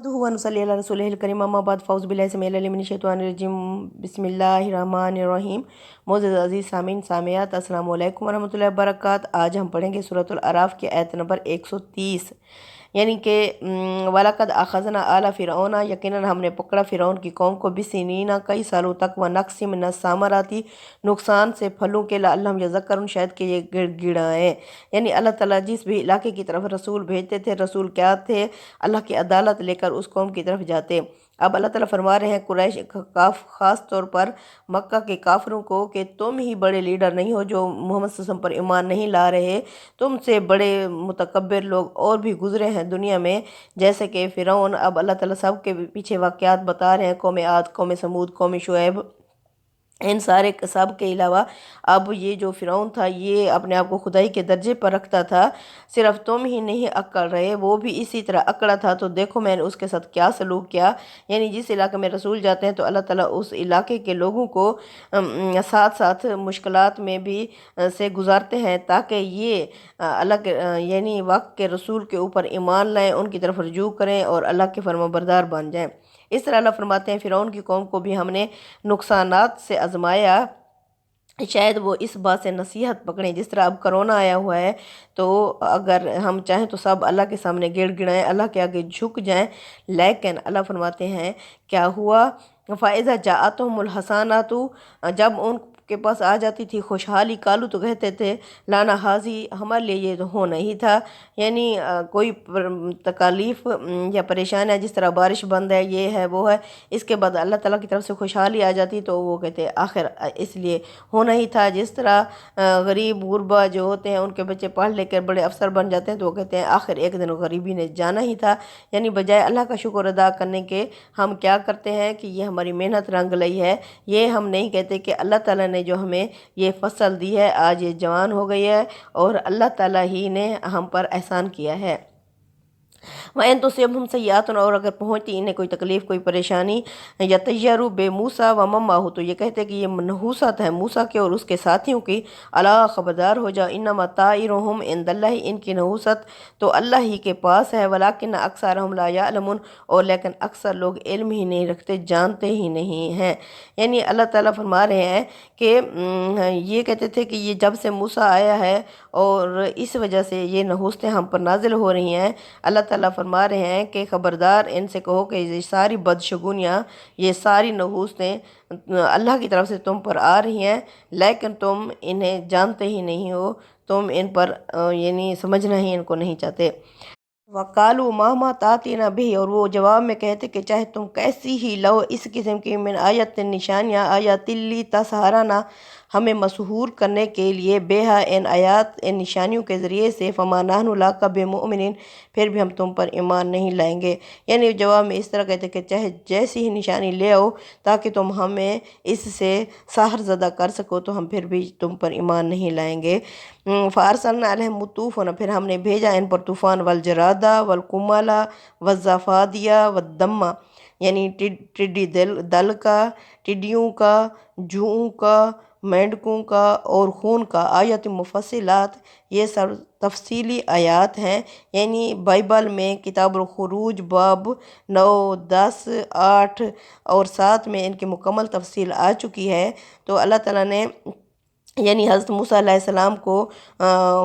ونصلی علی رسول الکریم اما بعد فاؤز باللہ سمیع العلیم من الشیطان الرجیم بسم اللہ الرحمن الرحیم۔ معزز عزیز سامعین سامعات، السلام علیکم ورحمۃ اللہ وبرکاتہ۔ آج ہم پڑھیں گے سورۃ الاعراف کی آیت نمبر 130، یعنی کہ وَلَقَدْ أَخَذْنَا آلَ فِرْعَوْنَ، یقیناً ہم نے پکڑا فرعون کی قوم کو بِسِنِینَ کئی سالوں تک، وَنَقْصٍ مِنَ الثَّمَرَاتِ نقصان سے پھلوں کے، لعلہم یذکرون شاید کہ یہ گڑ گڑائیں۔ یعنی اللہ تعالیٰ جس بھی علاقے کی طرف رسول بھیجتے تھے، رسول کیا تھے؟ اللہ کی عدالت لے کر اس قوم کی طرف جاتے۔ اب اللہ تعالیٰ فرما رہے ہیں قریش خاص طور پر مکہ کے کافروں کو کہ تم ہی بڑے لیڈر نہیں ہو جو محمد صلی اللہ علیہ وسلم پر ایمان نہیں لا رہے، تم سے بڑے متکبر لوگ اور بھی گزرے ہیں دنیا میں، جیسے کہ فرعون۔ اب اللہ تعالیٰ سب کے پیچھے واقعات بتا رہے ہیں، قوم عاد، قوم سمود، قوم شعیب، ان سارے سب کے علاوہ اب یہ جو فرعون تھا یہ اپنے آپ کو خدائی کے درجے پر رکھتا تھا، صرف تم ہی نہیں اکڑ رہے، وہ بھی اسی طرح اکڑا تھا، تو دیکھو میں نے اس کے ساتھ کیا سلوک کیا۔ یعنی جس علاقے میں رسول جاتے ہیں تو اللہ تعالیٰ اس علاقے کے لوگوں کو ساتھ ساتھ مشکلات میں بھی سے گزارتے ہیں تاکہ یہ اللہ کے یعنی وقت کے رسول کے اوپر ایمان لائیں، ان کی طرف رجوع کریں اور اللہ کے فرما بردار بن جائیں۔ اس طرح اللہ فرماتے ہیں فرعون کی قوم کو بھی ہم نے نقصانات سے آزمایا، شاید وہ اس بات سے نصیحت پکڑیں۔ جس طرح اب کرونا آیا ہوا ہے تو اگر ہم چاہیں تو سب اللہ کے سامنے گڑ گڑائیں، اللہ کے آگے جھک جائیں، لیکن اللہ فرماتے ہیں کیا ہوا؟ فَإِذَا جَاءَتْهُمُ الْحَسَنَاتُ، جب ان کے پاس آ جاتی تھی خوشحالی، قالوا تو کہتے تھے لانا حاضی، ہمارے لیے یہ ہونا ہی تھا۔ یعنی کوئی تکالیف یا پریشانی ہے، جس طرح بارش بند ہے، یہ ہے وہ ہے، اس کے بعد اللہ تعالیٰ کی طرف سے خوشحالی آ جاتی تو وہ کہتے آخر اس لیے ہونا ہی تھا۔ جس طرح غریب غربا جو ہوتے ہیں ان کے بچے پڑھ لے کر بڑے افسر بن جاتے ہیں تو وہ کہتے ہیں آخر ایک دن غریبی نے جانا ہی تھا۔ یعنی بجائے اللہ کا شکر ادا کرنے کے ہم کیا کرتے ہیں کہ یہ ہماری محنت رنگ لئی ہے، یہ ہم نہیں کہتے کہ اللہ تعالیٰ نے جو ہمیں یہ فصل دی ہے آج یہ جوان ہو گئی ہے اور اللہ تعالیٰ ہی نے ہم پر احسان کیا ہے۔ وَإِن تُصِبْهُمْ سَيِّئَةٌ، اور اگر پہنچتی انہیں کوئی تکلیف کوئی پریشانی، یَطَیَّرُوا بِمُوسیٰ وَمَن مَعَہُ، تو یہ کہتے کہ یہ نحوست ہے موسیٰ کے اور اس کے ساتھیوں کی، الا خبردار ہو جاؤ، انما طائرهم عند اللہ، ان کی نحوست تو اللہ ہی کے پاس ہے، ولکن اکثرهم لا یعلمون، اور لیکن اکثر لوگ علم ہی نہیں رکھتے، جانتے ہی نہیں ہیں۔ یعنی اللہ تعالیٰ فرما رہے ہیں کہ یہ کہتے تھے کہ یہ جب سے موسیٰ آیا ہے اور اس وجہ سے یہ نحوستیں ہم پر نازل ہو رہی ہیں، اللہ تعالیٰ فرما رہے ہیں کہ خبردار ان سے کہو کہ یہ ساری بدشگونیاں، یہ ساری نحوستیں اللہ کی طرف سے تم پر آ رہی ہیں، لیکن تم انہیں جانتے ہی نہیں ہو، تم ان پر یعنی سمجھنا ہی ان کو نہیں چاہتے۔ وَقَالُوا مَهْمَا تَأْتِينَا بِهِ، اور وہ جواب میں کہتے کہ چاہے تم کیسی ہی لو اس قسم کی من آیت نشانیاں، آیات لی تسہرنا، ہمیں مسحور کرنے کے لیے، بےہا ان آیات ان نشانیوں کے ذریعے سے، فما نحن لک بمؤمنین، پھر بھی ہم تم پر ایمان نہیں لائیں گے۔ یعنی جواب میں اس طرح کہتے کہ چاہے جیسی ہی نشانی لے آؤ تاکہ تم ہمیں اس سے سحر زدہ کر سکو تو ہم پھر بھی تم پر ایمان نہیں لائیں گے۔ فارسلنا علیہم الطوفان، پھر ہم نے بھیجا ان پر طوفان، والجرادہ والقمل والضفادع والدم، یعنی ٹڈی دل کا، ٹڈیوں کا، جوؤں کا، مینڈکوں کا اور خون کا، آیات مفصلات، یہ سب تفصیلی آیات ہیں۔ یعنی بائبل میں کتاب الخروج باب 9، 10، 8 اور 7 میں ان کی مکمل تفصیل آ چکی ہے۔ تو اللہ تعالیٰ نے یعنی حضرت موسیٰ علیہ السلام کو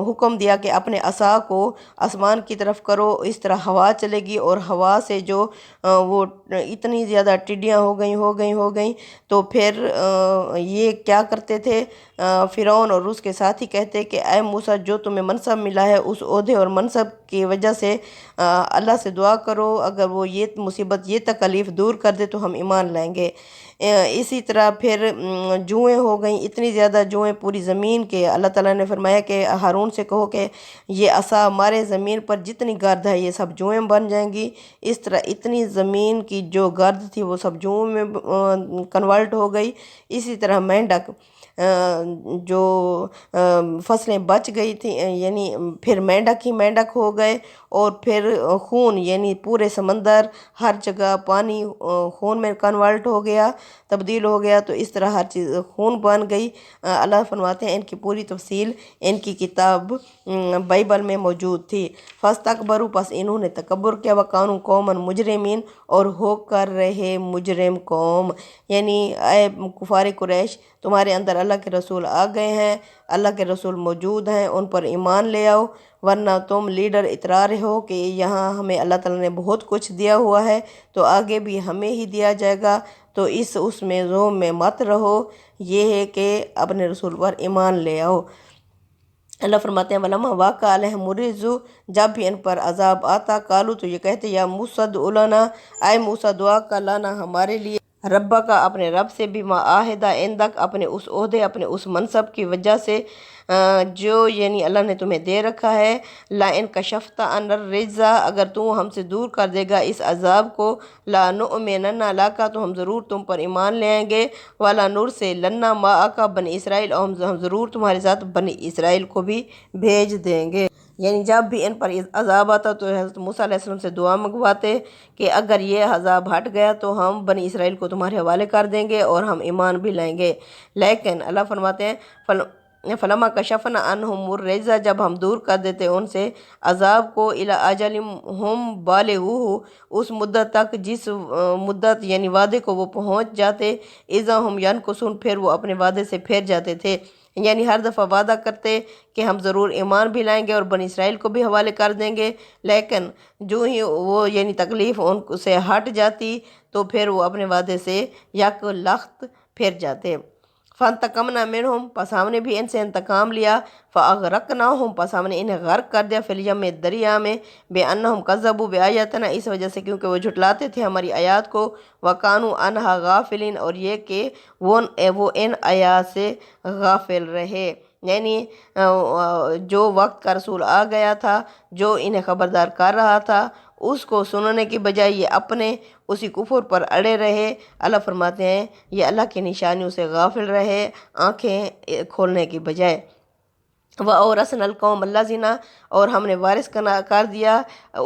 حکم دیا کہ اپنے عصا کو آسمان کی طرف کرو، اس طرح ہوا چلے گی اور ہوا سے جو وہ اتنی زیادہ ٹڈیاں ہو گئیں تو پھر یہ کیا کرتے تھے فرعون اور اس کے ساتھی کہتے کہ اے موسیٰ جو تمہیں منصب ملا ہے اس عہدے اور منصب کی وجہ سے اللہ سے دعا کرو، اگر وہ یہ مصیبت یہ تکلیف دور کر دے تو ہم ایمان لائیں گے۔ اسی طرح پھر جوئیں ہو گئیں، اتنی زیادہ جوئیں پوری زمین کے، اللہ تعالیٰ نے فرمایا کہ ہارون سے کہو کہ یہ عصا مارے زمین پر جتنی گرد ہے یہ سب جوئیں بن جائیں گی۔ اس طرح اتنی زمین کی جو گرد تھی وہ سب جوؤں میں کنورٹ ہو گئی۔ اسی طرح مینڈک جو فصلیں بچ گئی تھیں، یعنی پھر مینڈک ہی مینڈک ہو گئے، اور پھر خون، یعنی پورے سمندر ہر جگہ پانی خون میں کنورٹ ہو گیا، تبدیل ہو گیا، تو اس طرح ہر چیز خون بن گئی۔ اللہ فرماتے ہیں ان کی پوری تفصیل ان کی کتاب بائبل میں موجود تھی۔ فاستکبروا پس انہوں نے تکبر کیا، وکانوا قوما مجرمین اور ہو کر رہے مجرم قوم، یعنی اے کفار قریش تمہارے اندر اللہ کے رسول آ گئے ہیں، اللہ کے رسول موجود ہیں، ان پر ایمان لے آؤ، ورنہ تم لیڈر اترا رہے ہو کہ یہاں ہمیں اللہ تعالیٰ نے بہت کچھ دیا ہوا ہے تو آگے بھی ہمیں ہی دیا جائے گا، تو اس میں زوم میں مت رہو، یہ ہے کہ اپنے رسول پر ایمان لے آؤ۔ اللہ فرماتے ہیں وَلَمَّا وَقَعَ عَلَيْهِمُ الرِّجْزُ جب بھی ان پر عذاب آتا قالوا تو یہ کہتے یا موسیٰ ادع لنا، اے موسیٰ دعا کر لنا ہمارے لیے، ربا کا اپنے رب سے، بما عاہدہ عندک اپنے اس عہدے اپنے اس منصب کی وجہ سے جو یعنی اللہ نے تمہیں دے رکھا ہے، لَإِن كَشَفْتَ عَنَّا الرِّجْزَ اگر تو ہم سے دور کر دے گا اس عذاب کو، لَنُؤْمِنَنَّ لَكَ تو ہم ضرور تم پر ایمان لے آئیں گے، وَلَنُرْسِلَنَّ مَعَكَ بنی اسرائیل اور ہم ضرور تمہارے ساتھ بنی اسرائیل کو بھی بھیج دیں گے۔ یعنی جب بھی ان پر عذاب آتا تو حضرت موسیٰ علیہ السلام سے دعا منگواتے کہ اگر یہ عذاب ہٹ گیا تو ہم بنی اسرائیل کو تمہارے حوالے کر دیں گے اور ہم ایمان بھی لائیں گے، لیکن اللہ فرماتے ہیں فَلَمَّا كَشَفْنَا عَنْهُمُ الرِّجْزَ جب ہم دور کر دیتے ان سے عذاب کو، إِلَىٰ أَجَلٍ هُمْ بَالِغُوهُ اس مدت تک جس مدت یعنی وعدے کو وہ پہنچ جاتے، إِذَا هُمْ يَنْكُثُونَ پھر وہ اپنے وعدے سے پھر جاتے تھے، یعنی ہر دفعہ وعدہ کرتے کہ ہم ضرور ایمان بھی لائیں گے اور بنی اسرائیل کو بھی حوالے کر دیں گے، لیکن جو ہی وہ یعنی تکلیف ان سے ہٹ جاتی تو پھر وہ اپنے وعدے سے یک لخت پھر جاتے۔ فَانْتَقَمْنَا مِنْهُمْ پس ہم نے بھی ان سے انتقام لیا، فَأَغْرَقْنَاهُمْ پس ہم نے انہیں غرق کر دیا، فِي الْيَمِّ دریا میں، بِأَنَّهُمْ كَذَّبُوا بِآيَاتِنَا اس وجہ سے کیونکہ وہ جھٹلاتے تھے ہماری آیات کو، وَكَانُوا عَنْهَا غَافِلِينَ اور یہ کہ وہ ان آیات سے غافل رہے، یعنی جو وقت کا رسول آ گیا تھا جو انہیں خبردار کر رہا تھا اس کو سننے کی بجائے یہ اپنے اسی کفر پر اڑے رہے۔ اللہ فرماتے ہیں یہ اللہ کی نشانیوں سے غافل رہے آنکھیں کھولنے کی بجائے۔ وَأَوْرَثْنَا الْقَوْمَ الَّذِينَ اور ہم نے وارث کر دیا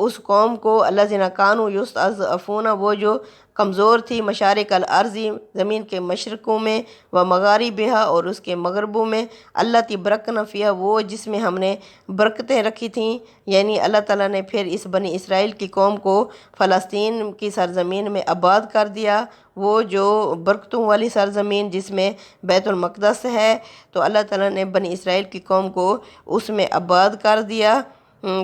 اس قوم کو، الَّذِينَ كَانُوا يُسْتَضْعَفُونَ وہ جو کمزور تھی، مشارق الارض زمین کے مشرقوں میں، ومغاربها اور اس کے مغربوں میں، الَّتِي بَارَكْنَا فِيهَا وہ جس میں ہم نے برکتیں رکھی تھیں، یعنی اللہ تعالیٰ نے پھر اس بنی اسرائیل کی قوم کو فلسطین کی سرزمین میں آباد کر دیا، وہ جو برکتوں والی سرزمین جس میں بیت المقدس ہے، تو اللہ تعالیٰ نے بنی اسرائیل کی قوم کو اس میں آباد کر دیا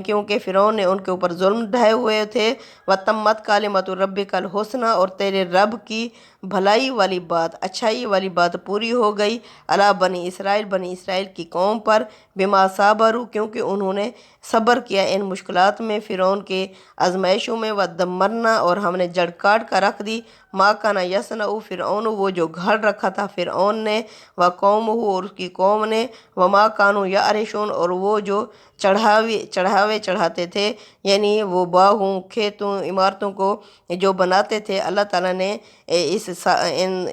کیونکہ فرعون نے ان کے اوپر ظلم ڈھائے ہوئے تھے۔ وَتَمَّتْ كَلِمَةُ رَبِّكَ الْحُسْنَى اور تیرے رب کی بھلائی والی بات، اچھائی والی بات پوری ہو گئی، علی بنی اسرائیل کی قوم پر، بما صبروا کیونکہ انہوں نے صبر کیا ان مشکلات میں، فرعون کے آزمائشوں میں، وَدَمَّرْنَا اور ہم نے جڑ کاٹ کر رکھ دی، ما کان یصنع فرعون وہ جو گھڑ رکھا تھا فرعون نے، وقومہ اور اس کی قوم نے، وما کانوا یعرشون اور وہ جو چڑھاوے چڑھاتے تھے، یعنی وہ باغوں کھیتوں عمارتوں کو جو بناتے تھے، اللہ تعالیٰ نے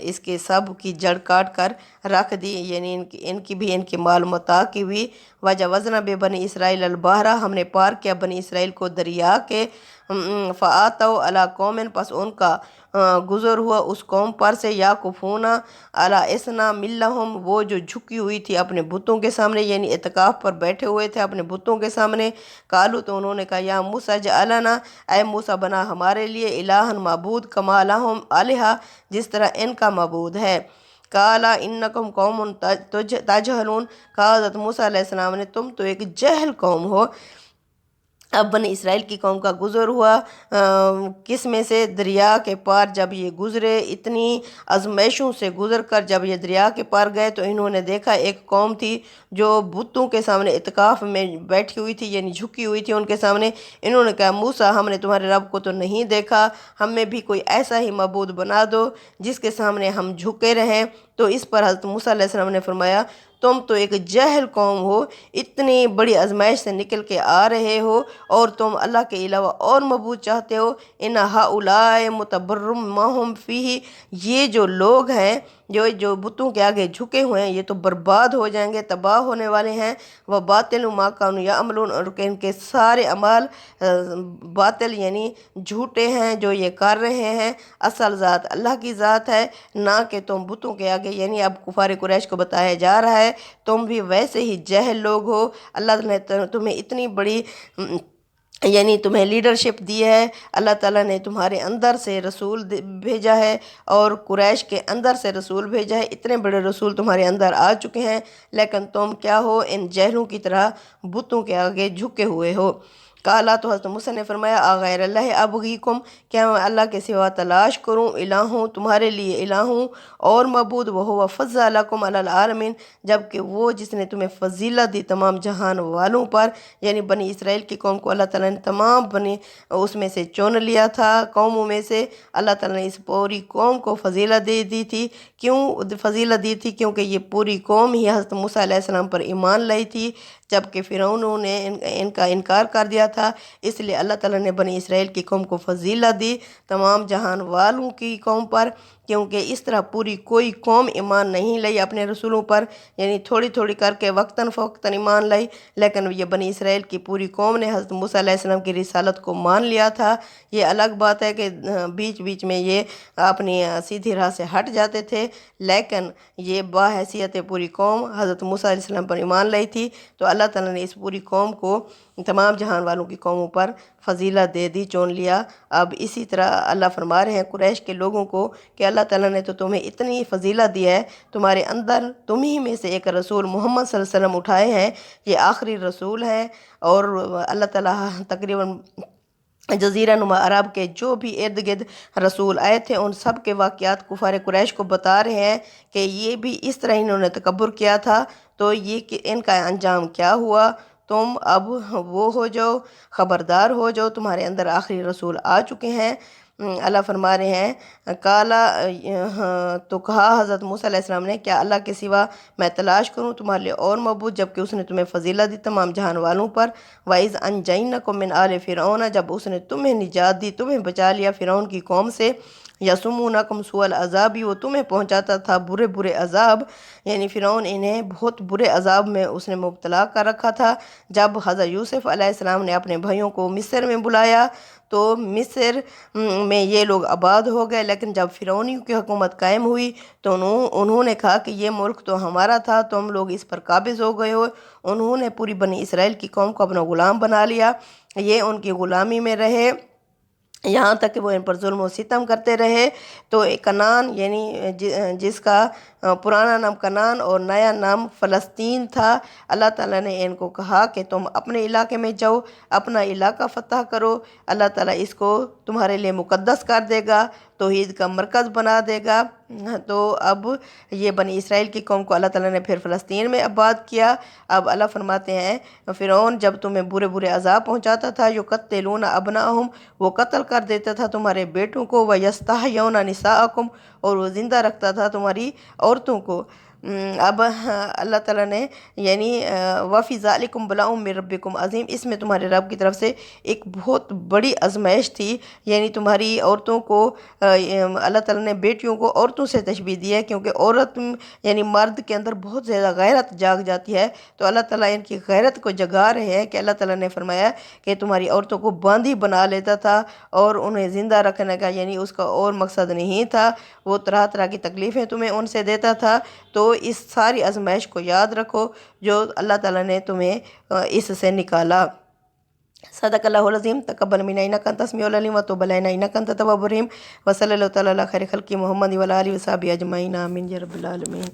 اس کے سب کی جڑ کاٹ کر رکھ دی، یعنی ان کی بھی ان کے مال متاع کی بھی۔ وَجَاوَزْنَا بِبَنِي إِسْرَائِيلَ الْبَحْرَ ہم نے پار کیا بنی اسرائیل کو دریا کے، فَآتَوْا عَلَىٰ قَوْمٍ پس ان کا گزر ہوا اس قوم پر سے، یعکفون علی اصنام لہم وہ جو جھکی ہوئی تھی اپنے بتوں کے سامنے، یعنی اعتکاف پر بیٹھے ہوئے تھے اپنے بتوں کے سامنے، قالوا تو انہوں نے کہا یا موسیٰ اجعل لنا اے موسیٰ بنا ہمارے لیے الہًا معبود کما لہم آلہہ جس طرح ان کا معبود ہے، قال انکم قوم تجہلون کہا حضرت موسیٰ علیہ السلام نے تم تو ایک جاہل قوم ہو۔ اب بنی اسرائیل کی قوم کا گزر ہوا کس میں سے؟ دریا کے پار جب یہ گزرے، اتنی آزمائشوں سے گزر کر جب یہ دریا کے پار گئے تو انہوں نے دیکھا ایک قوم تھی جو بتوں کے سامنے اعتکاف میں بیٹھی ہوئی تھی، یعنی جھکی ہوئی تھی ان کے سامنے۔ انہوں نے کہا موسیٰ ہم نے تمہارے رب کو تو نہیں دیکھا، ہم میں بھی کوئی ایسا ہی معبود بنا دو جس کے سامنے ہم جھکے رہیں۔ تو اس پر حضرت موسیٰ علیہ السلام نے فرمایا تم تو ایک جاہل قوم ہو، اتنی بڑی آزمائش سے نکل کے آ رہے ہو اور تم اللہ کے علاوہ اور معبود چاہتے ہو۔ ان ہؤلاء متبر ما ہم فیہ یہ جو لوگ ہیں جو بتوں کے آگے جھکے ہوئے ہیں یہ تو برباد ہو جائیں گے، تباہ ہونے والے ہیں۔ وہ باطل ما کانوا یعملون، اور ان کے سارے اعمال باطل یعنی جھوٹے ہیں جو یہ کر رہے ہیں۔ اصل ذات اللہ کی ذات ہے، نہ کہ تم بتوں کے آگے، یعنی اب کفار قریش کو بتایا جا رہا ہے تم بھی ویسے ہی جاہل لوگ ہو۔ اللہ نے تمہیں اتنی بڑی یعنی تمہیں لیڈرشپ دی ہے، اللہ تعالیٰ نے تمہارے اندر سے رسول بھیجا ہے اور قریش کے اندر سے رسول بھیجا ہے، اتنے بڑے رسول تمہارے اندر آ چکے ہیں، لیکن تم کیا ہو، ان جہلوں کی طرح بتوں کے آگے جھکے ہوئے ہو۔ کالا، تو حضرت موسیٰ نے فرمایا آغیر اللہ ابغیکم، کیا میں اللہ کے سوا تلاش کروں الہوں تمہارے لیے الہوں اور معبود، وہو فضلکم علی العالمین، جبکہ وہ جس نے تمہیں فضیلت دی تمام جہان والوں پر، یعنی بنی اسرائیل کی قوم کو اللہ تعالیٰ نے تمام اس میں سے چن لیا تھا، قوموں میں سے اللہ تعالیٰ نے اس پوری قوم کو فضیلت دے دی تھی۔ کیوں فضیلت دی تھی؟ کیونکہ یہ پوری قوم ہی حضرت موسیٰ علیہ السلام پر ایمان لائی تھی، جبکہ فرعون نے ان کا انکار کر دیا تھا، اس لیے اللہ تعالیٰ نے بنی اسرائیل کی قوم کو فضیلت دی تمام جہان والوں کی قوم پر، کیونکہ اس طرح پوری کوئی قوم ایمان نہیں لائی اپنے رسولوں پر، یعنی تھوڑی تھوڑی کر کے وقتاً فوقتاً ایمان لائی، لیکن یہ بنی اسرائیل کی پوری قوم نے حضرت موسیٰ علیہ السلام کی رسالت کو مان لیا تھا۔ یہ الگ بات ہے کہ بیچ بیچ میں یہ اپنی سیدھی راہ سے ہٹ جاتے تھے، لیکن یہ باحیثیت پوری قوم حضرت موسیٰ علیہ السلام پر ایمان لائی تھی، تو اللہ تعالیٰ نے اس پوری قوم کو تمام جہان والوں کی قوموں پر فضیلت دے دی، چون لیا۔ اب اسی طرح اللہ فرما رہے ہیں قریش کے لوگوں کو کہ اللہ تعالیٰ نے تو تمہیں اتنی فضیلت دی ہے، تمہارے اندر تمہیں میں سے ایک رسول محمد صلی اللہ علیہ وسلم اٹھائے ہیں، یہ آخری رسول ہیں، اور اللہ تعالیٰ تقریباً جزیرہ نما عرب کے جو بھی ارد گرد رسول آئے تھے ان سب کے واقعات کفار قریش کو بتا رہے ہیں کہ یہ بھی اس طرح انہوں نے تکبر کیا تھا، تو یہ کہ ان کا انجام کیا ہوا، تم اب وہ ہو جاؤ، خبردار ہو جاؤ، تمہارے اندر آخری رسول آ چکے ہیں۔ اللہ فرما رہے ہیں کالا، تو کہا حضرت موسیٰ علیہ السلام نے کیا اللہ کے سوا میں تلاش کروں تمہارے لیے اور معبود، جبکہ اس نے تمہیں فضیلت دی تمام جہان والوں پر۔ وَإِذْ أَنْجَيْنَكُمْ مِنْ آلِ فِرْعَوْنَ، جب اس نے تمہیں نجات دی، تمہیں بچا لیا فرعون کی قوم سے۔ یسومونکم سوء العذاب، وہ تمہیں پہنچاتا تھا برے برے عذاب، یعنی فرعون انہیں بہت برے عذاب میں اس نے مبتلا کر رکھا تھا۔ جب حضرت یوسف علیہ السلام نے اپنے بھائیوں کو مصر میں بلایا تو مصر میں یہ لوگ آباد ہو گئے، لیکن جب فرعونیوں کی حکومت قائم ہوئی تو انہوں نے کہا کہ یہ ملک تو ہمارا تھا، تم لوگ اس پر قابض ہو گئے ہو۔ انہوں نے پوری بنی اسرائیل کی قوم کو اپنا غلام بنا لیا، یہ ان کی غلامی میں رہے یہاں تک کہ وہ ان پر ظلم و ستم کرتے رہے۔ تو کنعان یعنی جس کا پرانا نام کنعان اور نیا نام فلسطین تھا، اللہ تعالیٰ نے ان کو کہا کہ تم اپنے علاقے میں جاؤ، اپنا علاقہ فتح کرو، اللہ تعالیٰ اس کو تمہارے لیے مقدس کر دے گا، توحید کا مرکز بنا دے گا۔ تو اب یہ بنی اسرائیل کی قوم کو اللہ تعالیٰ نے پھر فلسطین میں آباد کیا۔ اب اللہ فرماتے ہیں فرعون جب تمہیں برے برے عذاب پہنچاتا تھا، یقتلون ابناءہم، وہ قتل کر دیتا تھا تمہارے بیٹوں کو، ویستحیون نساءکم، اور وہ زندہ رکھتا تھا تمہاری عورتوں کو۔ اب اللہ تعالیٰ نے یعنی وفی ذالکم بلاء من ربکم عظیم، اس میں تمہارے رب کی طرف سے ایک بہت بڑی آزمائش تھی، یعنی تمہاری عورتوں کو اللہ تعالیٰ نے بیٹیوں کو عورتوں سے تشبیہ دی ہے، کیونکہ عورت یعنی مرد کے اندر بہت زیادہ غیرت جاگ جاتی ہے، تو اللہ تعالیٰ ان کی غیرت کو جگا رہے ہیں کہ اللہ تعالیٰ نے فرمایا کہ تمہاری عورتوں کو باندھی بنا لیتا تھا اور انہیں زندہ رکھنے کا یعنی اس کا اور مقصد نہیں تھا، وہ طرح طرح کی تکلیفیں تمہیں ان سے دیتا تھا۔ تو اس ساری آزمائش کو یاد رکھو جو اللہ تعالیٰ نے تمہیں اس سے نکالا۔ صدق اللہ العظیم، تقبل منا انک انت السمیع العلیم وتب علینا انک انت التواب الرحیم، وصلی اللہ تعالیٰ علی خیر خلق محمد وعلی آلہ وصحبہ اجمعین، آمین یا رب العالمین۔